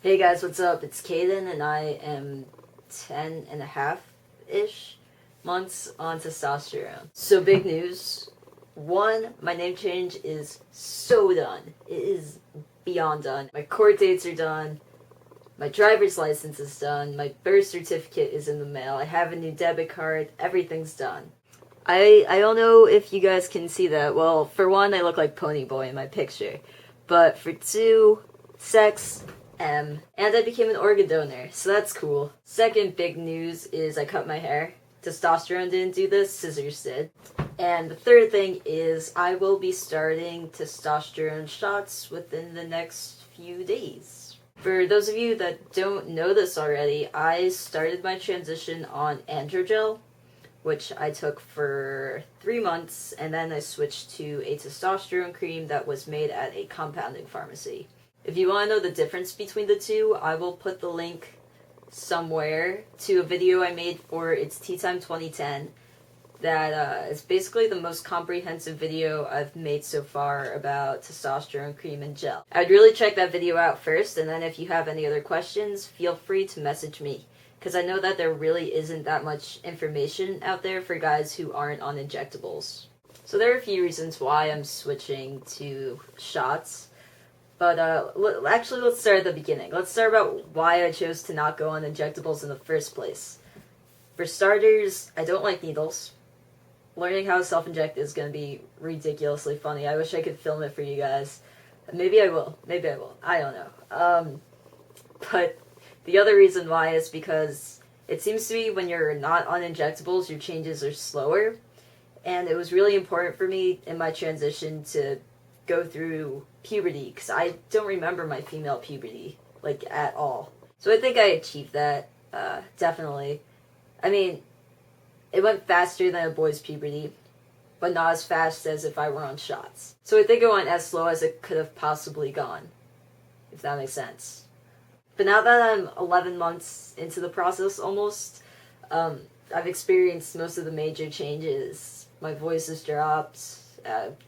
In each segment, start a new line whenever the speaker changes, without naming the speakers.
Hey guys, what's up? It's Caden and I am 10 and a half-ish months on testosterone. So big news. One, my name change is so done. It is beyond done. My court dates are done. My driver's license is done. My birth certificate is in the mail. I have a new debit card. Everything's done. I don't know if you guys can see that. Well, for one, I look like Ponyboy in my picture. But for two, sex, and I became an organ donor, so that's cool. Second big news is I cut my hair. Testosterone didn't do this, scissors did. And the third thing is I will be starting testosterone shots within the next few days. For those of you that don't know this already, I started my transition on Androgel, which I took for 3 months, and then I switched to a testosterone cream that was made at a compounding pharmacy. If you want to know the difference between the two, I will put the link somewhere to a video I made for It's Tea Time 2010 that is basically the most comprehensive video I've made so far about testosterone cream and gel. I'd really check that video out first, and then if you have any other questions, feel free to message me, because I know that there really isn't that much information out there for guys who aren't on injectables. So there are a few reasons why I'm switching to shots. But actually, let's start at the beginning. Let's start about why I chose to not go on injectables in the first place. For starters, I don't like needles. Learning how to self-inject is going to be ridiculously funny. I wish I could film it for you guys. Maybe I will. Maybe I will. I don't know. But the other reason why is because it seems to be when you're not on injectables, your changes are slower. And it was really important for me in my transition to go through puberty, because I don't remember my female puberty, like, at all. So I think I achieved that, definitely. I mean, it went faster than a boy's puberty, but not as fast as if I were on shots. So I think it went as slow as it could have possibly gone, if that makes sense. But now that I'm 11 months into the process almost, I've experienced most of the major changes. My voice has dropped.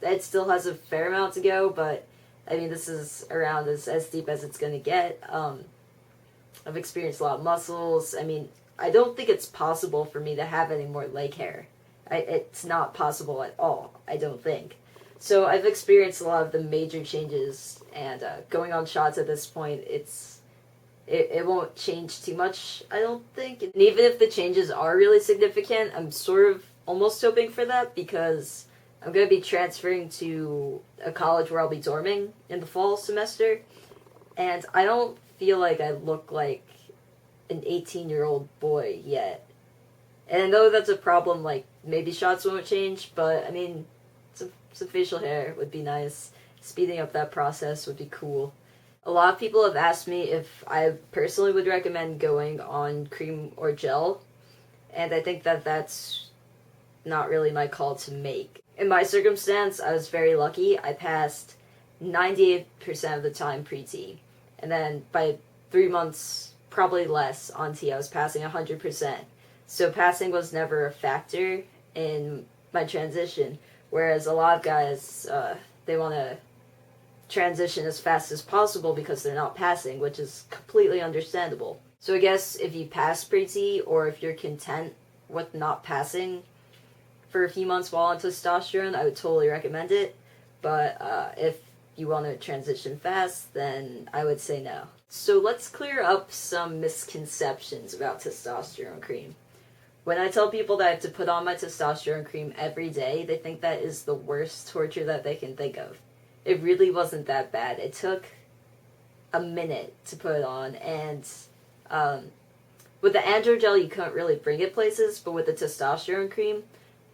It still has a fair amount to go, but I mean, this is around as deep as it's going to get. I've experienced a lot of muscles. I mean, I don't think it's possible for me to have any more leg hair. It's not possible at all, I don't think. So I've experienced a lot of the major changes, and going on shots at this point, it won't change too much, I don't think. And even if the changes are really significant, I'm sort of almost hoping for that, because I'm going to be transferring to a college where I'll be dorming in the fall semester, and I don't feel like I look like an 18-year-old boy yet. And I know that's a problem, like, maybe shots won't change, but, I mean, some facial hair would be nice. Speeding up that process would be cool. A lot of people have asked me if I personally would recommend going on cream or gel, and I think that that's not really my call to make. In my circumstance, I was very lucky. I passed 98% of the time pre-T. And then by 3 months, probably less, on T, I was passing 100%. So passing was never a factor in my transition. Whereas a lot of guys, they want to transition as fast as possible because they're not passing, which is completely understandable. So I guess if you pass pre-T, or if you're content with not passing for a few months while on testosterone, I would totally recommend it. But if you want to transition fast, then I would say no. So let's clear up some misconceptions about testosterone cream. When I tell people that I have to put on my testosterone cream every day, they think that is the worst torture that they can think of. It really wasn't that bad. It took a minute to put it on, and with the androgel, you couldn't really bring it places, but with the testosterone cream,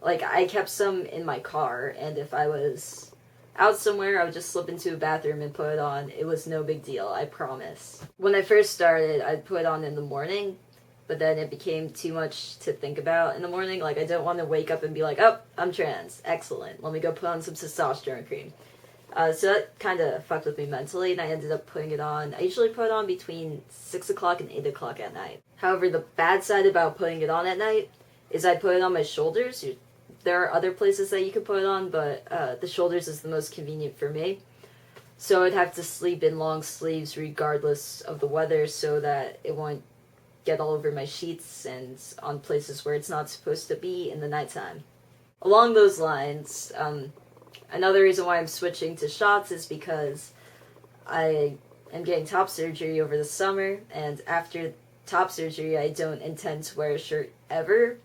like, I kept some in my car, and if I was out somewhere, I would just slip into a bathroom and put it on. It was no big deal, I promise. When I first started, I'd put it on in the morning, but then it became too much to think about in the morning. Like, I don't want to wake up and be like, oh, I'm trans. Excellent. Let me go put on some testosterone cream. So that kind of fucked with me mentally, and I ended up putting it on. I usually put it on between 6 o'clock and 8 o'clock at night. However, the bad side about putting it on at night is I put it on my shoulders. There are other places that you could put it on, but the shoulders is the most convenient for me. So I'd have to sleep in long sleeves regardless of the weather so that it won't get all over my sheets and on places where it's not supposed to be in the nighttime. Along those lines, another reason why I'm switching to shots is because I am getting top surgery over the summer, and after top surgery, I don't intend to wear a shirt ever.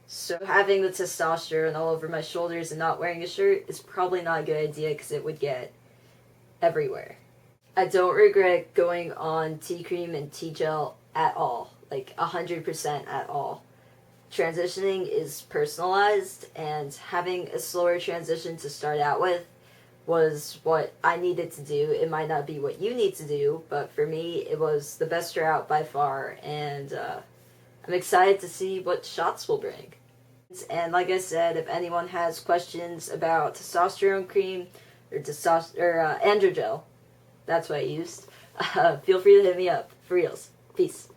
So having the testosterone all over my shoulders and not wearing a shirt is probably not a good idea because it would get everywhere. I don't regret going on T-cream and T-gel at all, like 100% at all. Transitioning is personalized, and having a slower transition to start out with was what I needed to do. It might not be what you need to do, but for me, it was the best route by far, and I'm excited to see what shots will bring. And like I said, if anyone has questions about testosterone cream or androgel, that's what I used, feel free to hit me up. For reals. Peace.